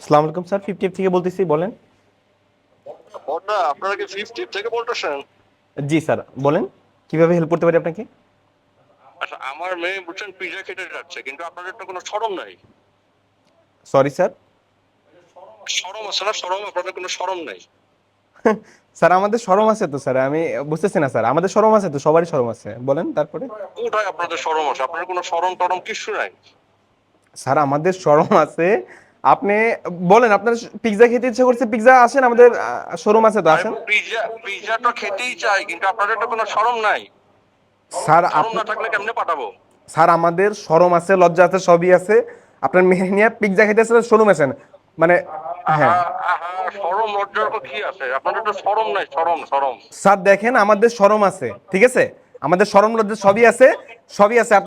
আসসালামু আলাইকুম স্যার, 50 থেকে বলতেছি, বলেন। বড়দা, আপনারা কি 50 থেকে বলতেছেন? জি স্যার, বলেন, কিভাবে হেল্প করতে পারি আপনাকে? আচ্ছা, আমার মেয়ে বুঝছেন পিজা খেতে যাচ্ছে, কিন্তু আপনাদের তো কোনো শরম নাই। Sorry sir. শরম আছে না? শরম, আপনাদের কোনো শরম নাই। স্যার আমাদের শরম আছে তো স্যার, আমি বুঝতেছি না স্যার, আমাদের শরম আছে তো, সবারই শরম আছে, বলেন তারপরে। কোথায় আপনাদের শরম আছে? আপনাদের কোনো শরম টরম কিছু নাই। স্যার আমাদের শরম আছে। আপনি বলেন, আপনার পিৎজা খেতে ইচ্ছা করছে, পিৎজা আসেন, আমাদের শোরুম আছে তো, আরে আসেন। পিজা পিজা তো খেতেই চাই, কিন্তু আপনাদের তো কোনো শরম নাই। স্যার শরম আপনি, না থাকলে কেমনে পাঠাবো? স্যার আমাদের শরম আছে, লজ্জা আছে, সবই আছে। আপনার মেয়ে নিয়ে পিৎজা খেতে আসলে শোরুম আছেন, মানে, আহা, হ্যাঁ। আহা, শরম লজ্জার তো কি আছে? আপনাদের তো শরম নাই, শরম শরম। স্যার দেখেন, আমাদের শরম আছে, ঠিক আছে, আমাদের শরম লজ্জা সবই আছে, সবই আছে।